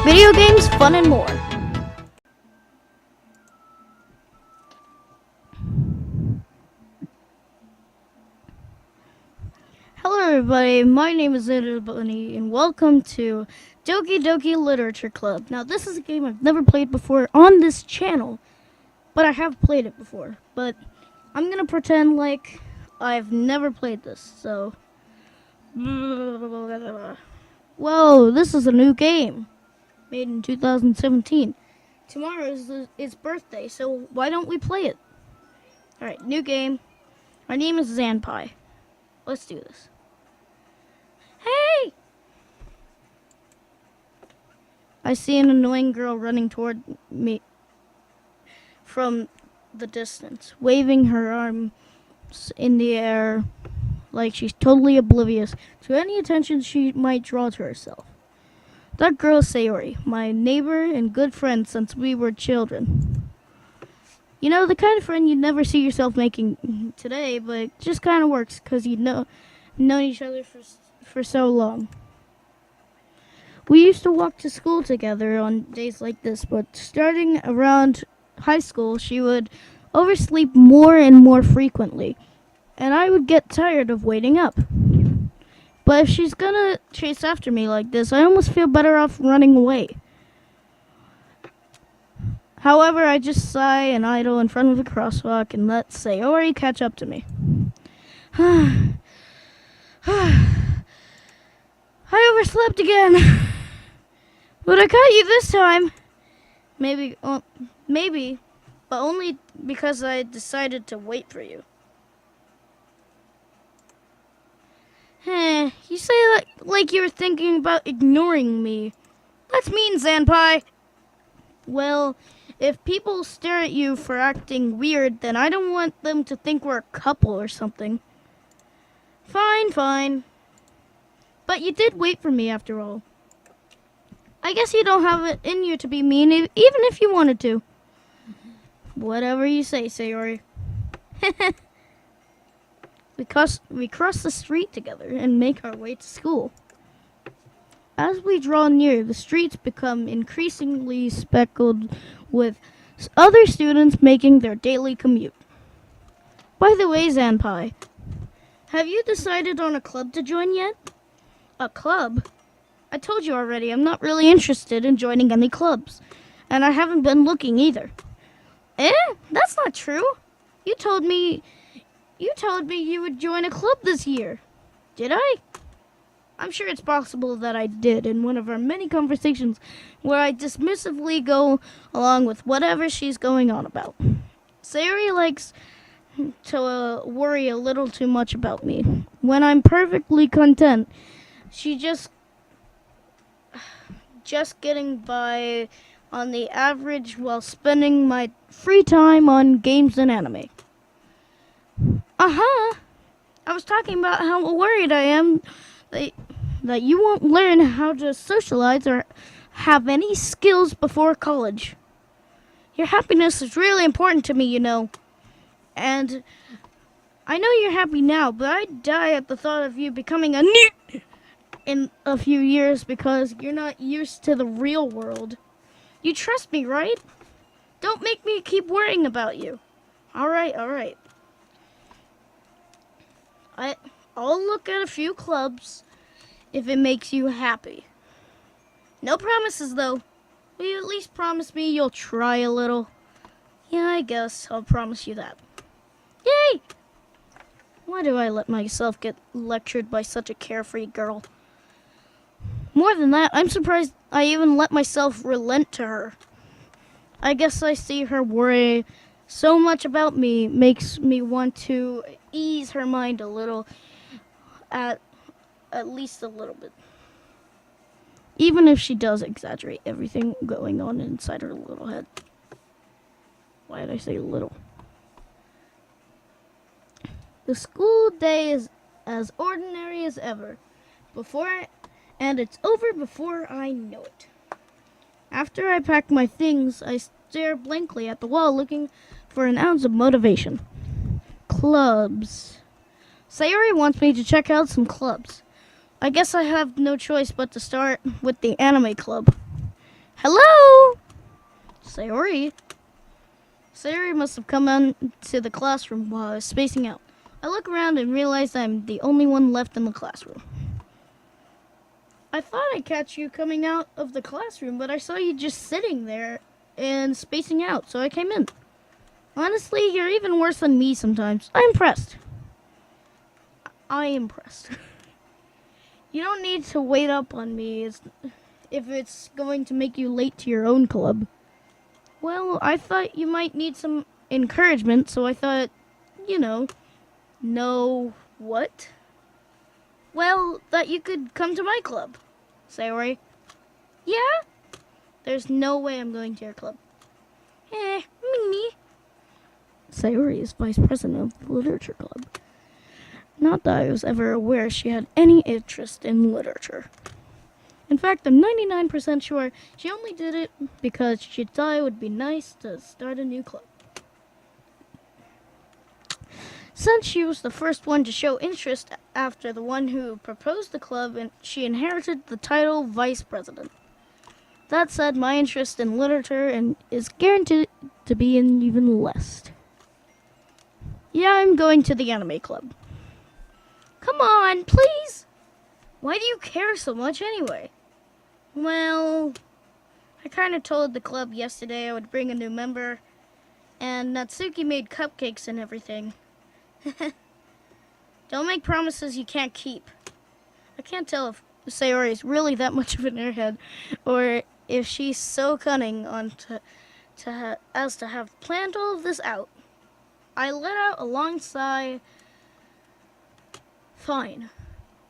video games, fun, and more. Hello everybody, my name is Little Bunny, and welcome to Doki Doki Literature Club. Now this is a game I've never played before on this channel, but I have played it before. But I'm gonna pretend like I've never played this, so... Whoa, this is a new game, made in 2017. Tomorrow is its birthday, so why don't we play it? Alright, new game. My name is Zanpai. Let's do this. Hey! I see an annoying girl running toward me from the distance, waving her arms in the air like she's totally oblivious to any attention she might draw to herself. That girl is Sayori, my neighbor and good friend since we were children. You know, the kind of friend you'd never see yourself making today, but it just kind of works because you've known each other for so long. We used to walk to school together on days like this, but starting around high school, she would oversleep more and more frequently, and I would get tired of waiting up. But if she's gonna chase after me like this, I almost feel better off running away. However, I just sigh and idle in front of the crosswalk and let Sayori catch up to me. I overslept again. But I caught you this time. Maybe, but only because I decided to wait for you. You say that like you were thinking about ignoring me. That's mean, Zanpai. Well, if people stare at you for acting weird, then I don't want them to think we're a couple or something. Fine. But you did wait for me after all. I guess you don't have it in you to be mean, even if you wanted to. Whatever you say, Sayori. We cross the street together and make our way to school. As we draw near, the streets become increasingly speckled with other students making their daily commute. By the way, Zanpai, have you decided on a club to join yet? A club? I told you already, I'm not really interested in joining any clubs. And I haven't been looking either. That's not true. You told me you would join a club this year. Did I? I'm sure it's possible that I did in one of our many conversations where I dismissively go along with whatever she's going on about. Sayori likes to worry a little too much about me. When I'm perfectly content, she just getting by on the average while spending my free time on games and anime. I was talking about how worried I am that you won't learn how to socialize or have any skills before college. Your happiness is really important to me, you know. And I know you're happy now, but I'd die at the thought of you becoming a nerd in a few years because you're not used to the real world. You trust me, right? Don't make me keep worrying about you. All right. I'll look at a few clubs if it makes you happy. No promises, though. Will you at least promise me you'll try a little? Yeah, I guess I'll promise you that. Yay! Why do I let myself get lectured by such a carefree girl? More than that, I'm surprised I even let myself relent to her. I guess I see her worry so much about me makes me want to ease her mind a little, at least a little bit. Even if she does exaggerate everything going on inside her little head. Why did I say little? The school day is as ordinary as ever, and it's over before I know it. After I pack my things, I stare blankly at the wall looking for an ounce of motivation. Clubs. Sayori wants me to check out some clubs. I guess I have no choice but to start with the anime club. Hello? Sayori? Sayori must have come into the classroom while I was spacing out. I look around and realize I'm the only one left in the classroom. I thought I'd catch you coming out of the classroom, but I saw you just sitting there and spacing out, so I came in. Honestly, you're even worse than me sometimes. I'm impressed. You don't need to wait up on me if it's going to make you late to your own club. Well, I thought you might need some encouragement, so I thought, no what? Well, that you could come to my club. Sayori. Yeah? There's no way I'm going to your club. Me. Sayori is vice president of the literature club. Not that I was ever aware she had any interest in literature. In fact, I'm 99% sure she only did it because she thought it would be nice to start a new club. Since she was the first one to show interest after the one who proposed the club, and she inherited the title vice president. That said, my interest in literature is guaranteed to be even less. Yeah, I'm going to the anime club. Come on, please! Why do you care so much anyway? Well, I kind of told the club yesterday I would bring a new member, and Natsuki made cupcakes and everything. Don't make promises you can't keep. I can't tell if Sayori is really that much of an airhead, or if she's so cunning as to have planned all of this out. I let out a long sigh. Fine.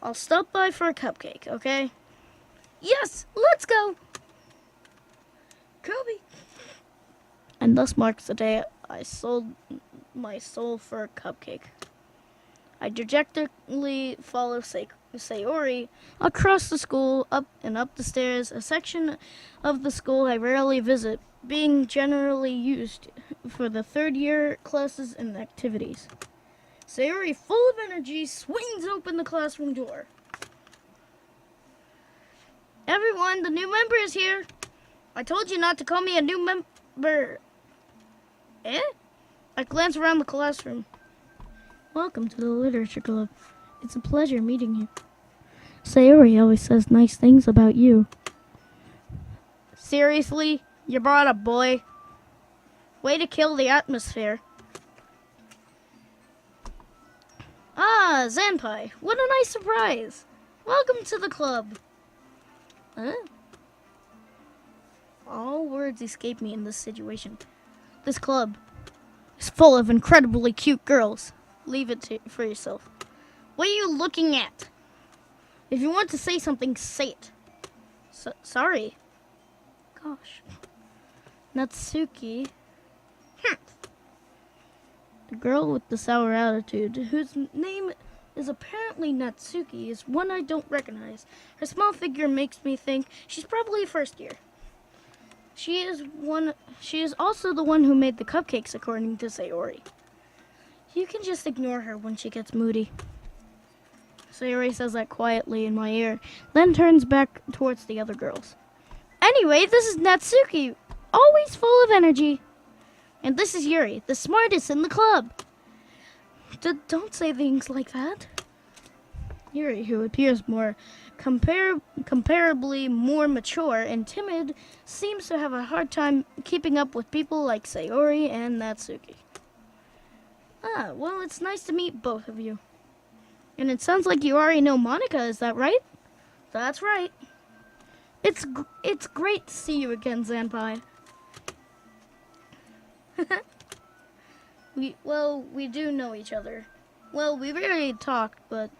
I'll stop by for a cupcake, okay? Yes, let's go! Kobe! And thus marks the day I sold my soul for a cupcake. I dejectedly follow Sayori across the school, up the stairs, a section of the school I rarely visit, being generally used for the third-year classes and activities. Sayori, full of energy, swings open the classroom door. Everyone, the new member is here. I told you not to call me a new member. Eh? I glance around the classroom. Welcome to the literature club. It's a pleasure meeting you. Sayori always says nice things about you. Seriously? You brought a boy? Way to kill the atmosphere. Ah, Zanpai, what a nice surprise. Welcome to the club. Huh? All words escape me in this situation. This club is full of incredibly cute girls. Leave it for yourself. What are you looking at? If you want to say something, say it. Sorry. Gosh. Natsuki. The girl with the sour attitude, whose name is apparently Natsuki, is one I don't recognize. Her small figure makes me think she's probably first year. She is also the one who made the cupcakes, according to Sayori. You can just ignore her when she gets moody. Sayori says that quietly in my ear, then turns back towards the other girls. Anyway, this is Natsuki, always full of energy. And this is Yuri, the smartest in the club. Don't say things like that. Yuri, who appears more comparably more mature and timid, seems to have a hard time keeping up with people like Sayori and Natsuki. Ah, well, it's nice to meet both of you. And it sounds like you already know Monica, is that right? That's right. It's great to see you again, Zanpai. We do know each other. Well, we rarely talked, but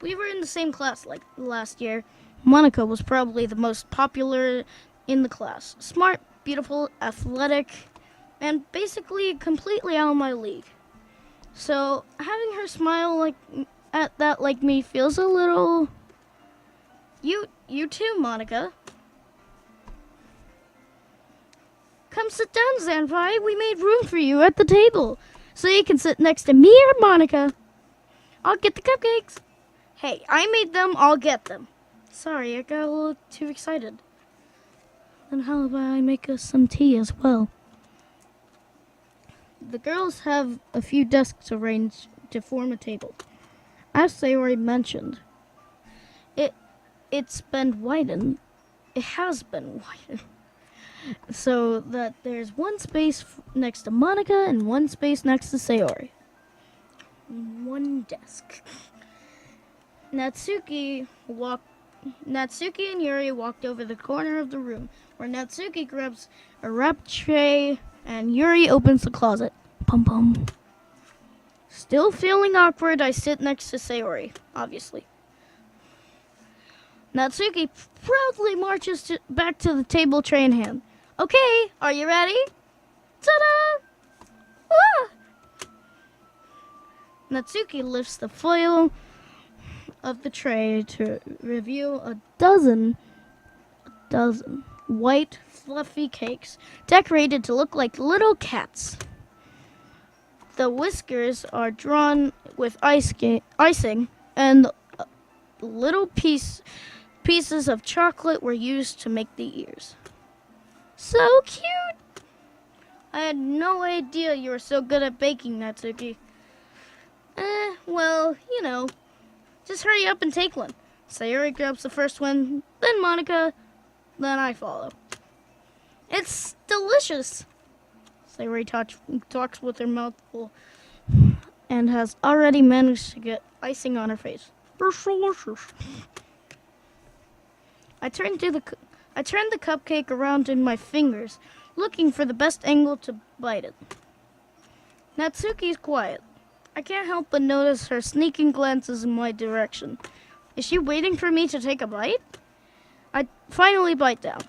we were in the same class like last year. Monica was probably the most popular in the class. Smart, beautiful, athletic, and basically completely out of my league. So having her smile at that like me feels a little... You too, Monica. Come sit down, Zanpai. We made room for you at the table, so you can sit next to me or Monica. I'll get the cupcakes. Hey, I made them, I'll get them. Sorry, I got a little too excited. Then how about I make us some tea as well? The girls have a few desks arranged to form a table. As they already mentioned, it it's been widened. It has been widened. So that there's one space next to Monica and one space next to Sayori. One desk. Natsuki and Yuri walked over the corner of the room, where Natsuki grabs a wrap tray and Yuri opens the closet. Pum pum. Still feeling awkward, I sit next to Sayori, obviously. Natsuki proudly marches back to the table, tray in hand. Okay, are you ready? Ta-da! Ah! Natsuki lifts the foil of the tray to reveal a dozen white, fluffy cakes decorated to look like little cats. The whiskers are drawn with icing, and little pieces of chocolate were used to make the ears. So cute! I had no idea you were so good at baking, Natsuki. Well, just hurry up and take one. Sayori grabs the first one, then Monica, then I follow. It's delicious. Sayori talks with her mouth full and has already managed to get icing on her face. It's delicious. I turned the cupcake around in my fingers, looking for the best angle to bite it. Natsuki's quiet. I can't help but notice her sneaking glances in my direction. Is she waiting for me to take a bite? I finally bite down.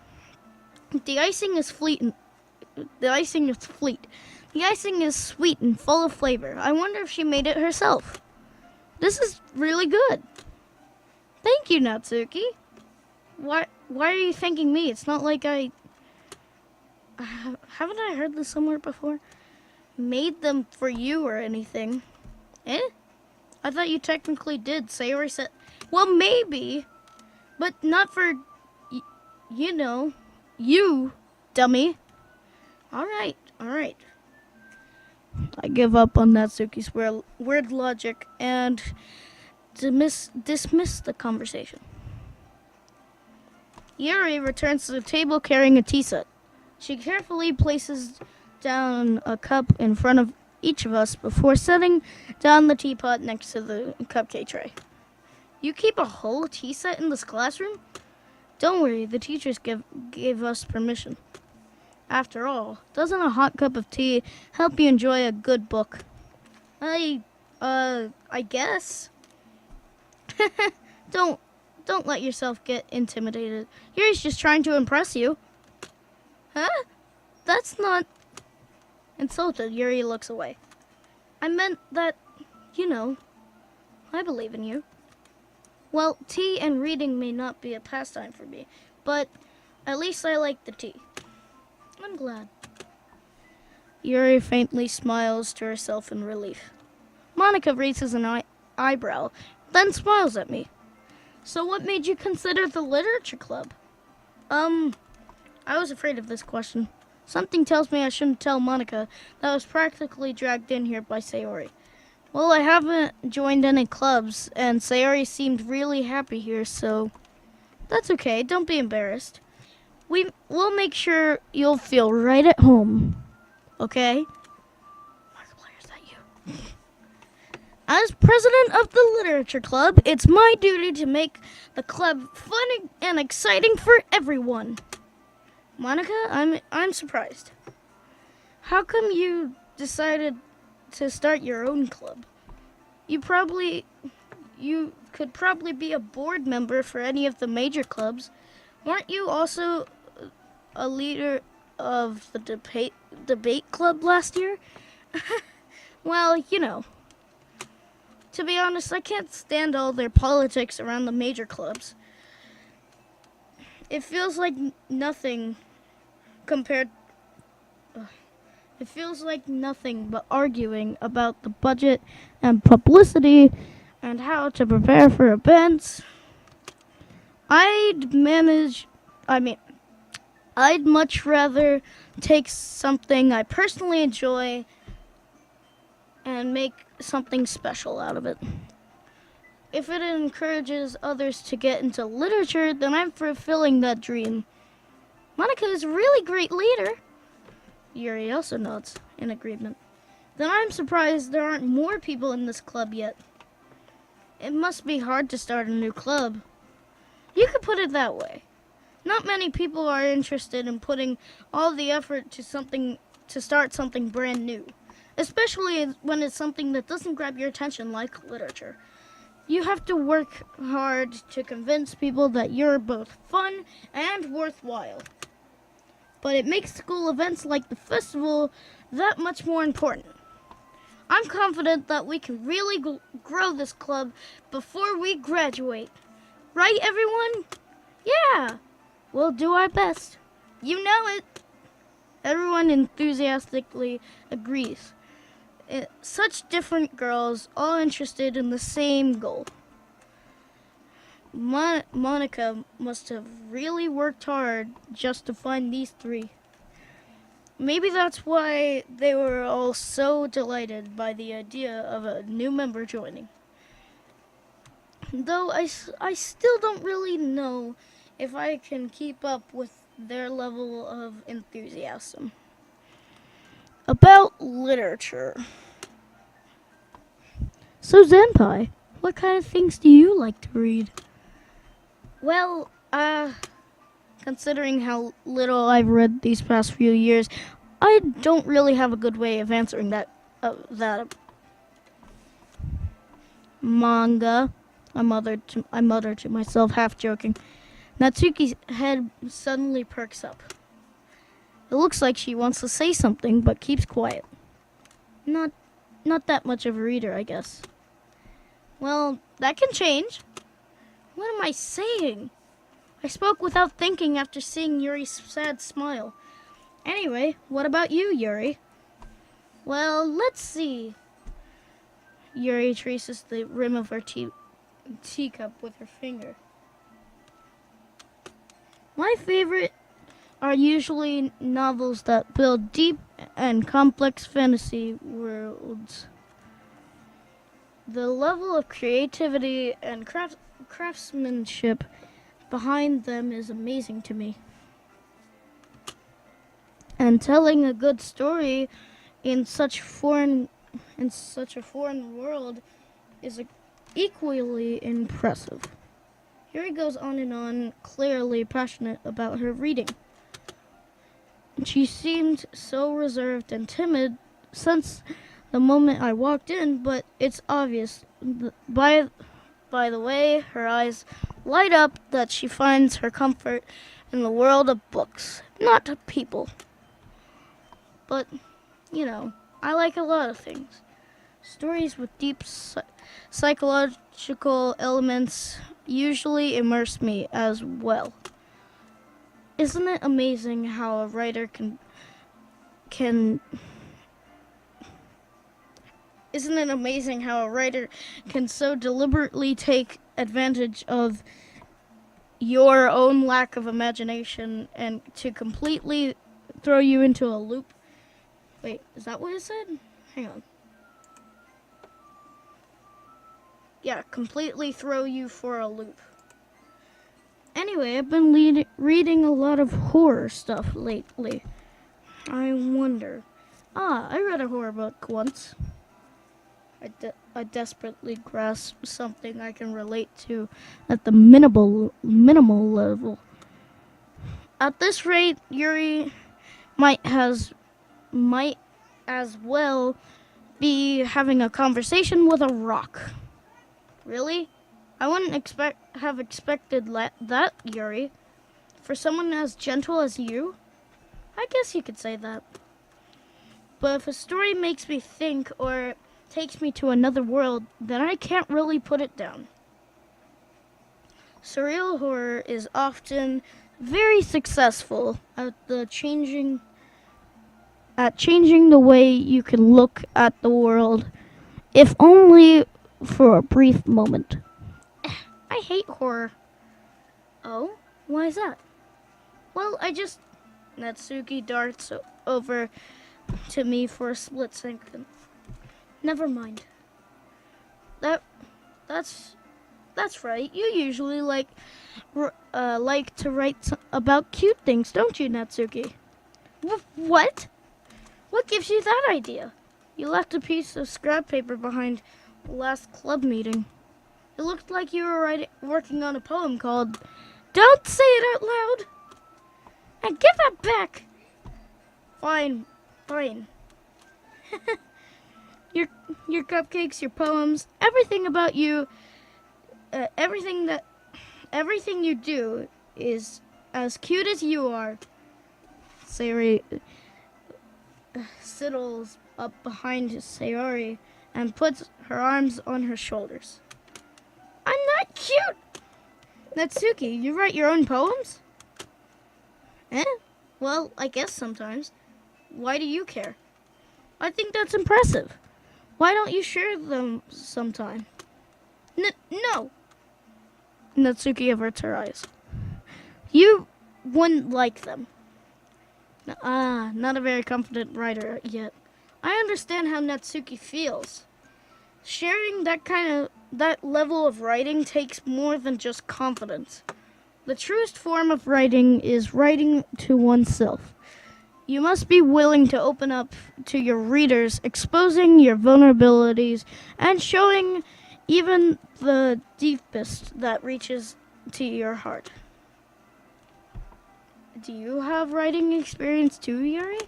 The icing is sweet and full of flavor. I wonder if she made it herself. This is really good. Thank you, Natsuki. Why are you thanking me? It's not like haven't I heard this somewhere before? Made them for you or anything. I thought you technically did. Sayori said, well, maybe, but not for, you, dummy. All right. I give up on Natsuki's weird logic and dismiss the conversation. Yuri returns to the table carrying a tea set. She carefully places down a cup in front of each of us before setting down the teapot next to the cupcake tray. You keep a whole tea set in this classroom? Don't worry, the teachers gave us permission. After all, doesn't a hot cup of tea help you enjoy a good book? I guess. Don't let yourself get intimidated. Yuri's just trying to impress you. Huh? That's not... Insulted, Yuri looks away. I meant that, I believe in you. Well, tea and reading may not be a pastime for me, but at least I like the tea. I'm glad. Yuri faintly smiles to herself in relief. Monica raises an eyebrow, then smiles at me. So what made you consider the literature club? I was afraid of this question. Something tells me I shouldn't tell Monica that I was practically dragged in here by Sayori. Well, I haven't joined any clubs, and Sayori seemed really happy here, so that's okay. Don't be embarrassed. We'll make sure you'll feel right at home. Okay? Markiplier, is that you? As president of the literature club, it's my duty to make the club fun and exciting for everyone. Monica, I'm surprised. How come you decided to start your own club? You could probably be a board member for any of the major clubs. Weren't you also a leader of the debate club last year? Well, to be honest, I can't stand all their politics around the major clubs. It feels like nothing but arguing about the budget and publicity and how to prepare for events. I'd much rather take something I personally enjoy and make something special out of it. If it encourages others to get into literature, then I'm fulfilling that dream. Monica is a really great leader. Yuri also nods in agreement. Then I'm surprised there aren't more people in this club yet. It must be hard to start a new club. You could put it that way. Not many people are interested in putting all the effort to start something brand new, especially when it's something that doesn't grab your attention like literature. You have to work hard to convince people that you're both fun and worthwhile. But it makes school events like the festival that much more important. I'm confident that we can really grow this club before we graduate. Right, everyone? Yeah, we'll do our best. You know it. Everyone enthusiastically agrees. Such different girls, all interested in the same goal. Monica must have really worked hard just to find these three. Maybe that's why they were all so delighted by the idea of a new member joining. Though I still don't really know if I can keep up with their level of enthusiasm. About literature. So Zenpai, what kind of things do you like to read? Well, considering how little I've read these past few years, I don't really have a good way of answering that. Manga. I muttered to myself, half joking. Natsuki's head suddenly perks up. It looks like she wants to say something, but keeps quiet. Not that much of a reader, I guess. Well, that can change. What am I saying? I spoke without thinking after seeing Yuri's sad smile. Anyway, what about you, Yuri? Well, let's see. Yuri traces the rim of her teacup with her finger. My favorite are usually novels that build deep and complex fantasy worlds. The level of creativity and craftsmanship behind them is amazing to me. And telling a good story in such a foreign world is equally impressive. Yuri goes on and on, clearly passionate about her reading. She seemed so reserved and timid since the moment I walked in, but it's obvious by the way her eyes light up that she finds her comfort in the world of books, not people. But, I like a lot of things. Stories with deep psychological elements usually immerse me as well. Isn't it amazing how a writer can so deliberately take advantage of your own lack of imagination and to completely throw you into a loop? Wait, is that what it said? Hang on. Yeah, completely throw you for a loop. Anyway, I've been reading a lot of horror stuff lately. I wonder. I read a horror book once. I desperately grasp something I can relate to at the minimal level. At this rate, Yuri might as well be having a conversation with a rock. Really? I wouldn't have expected that, Yuri. For someone as gentle as you? I guess you could say that. But if a story makes me think or takes me to another world, then I can't really put it down. Surreal horror is often very successful at changing the way you can look at the world, if only for a brief moment. I hate horror. Oh, why is that? Well, I just Natsuki darts over to me for a split second. Never mind. That's right. You usually like to write about cute things, don't you, Natsuki? What? What gives you that idea? You left a piece of scrap paper behind the last club meeting. It looked like you were working on a poem called "Don't Say It Out Loud." And give that back. Fine. Your cupcakes, your poems, everything about you, everything you do is as cute as you are. Sayori sidles up behind Sayori and puts her arms on her shoulders. I'm not cute! Natsuki, you write your own poems? Well, I guess sometimes. Why do you care? I think that's impressive. Why don't you share them sometime? No. Natsuki averts her eyes. You wouldn't like them. Not a very confident writer yet. I understand how Natsuki feels. Sharing that level of writing takes more than just confidence. The truest form of writing is writing to oneself. You must be willing to open up to your readers, exposing your vulnerabilities and showing even the deepest that reaches to your heart. Do you have writing experience too, Yuri?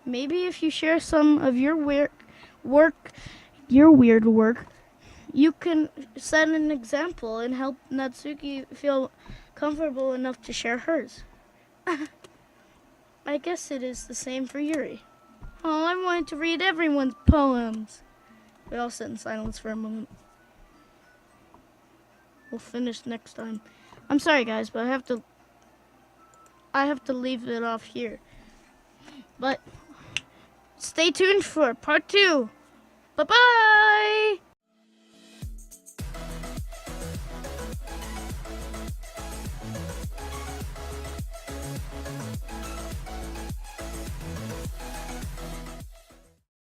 Maybe if you share some of your weird work, you can set an example and help Natsuki feel comfortable enough to share hers. I guess it is the same for Yuri. Oh, I wanted to read everyone's poems. We all sit in silence for a moment. We'll finish next time. I'm sorry, guys, but I have to leave it off here. But stay tuned for part 2. Bye-bye!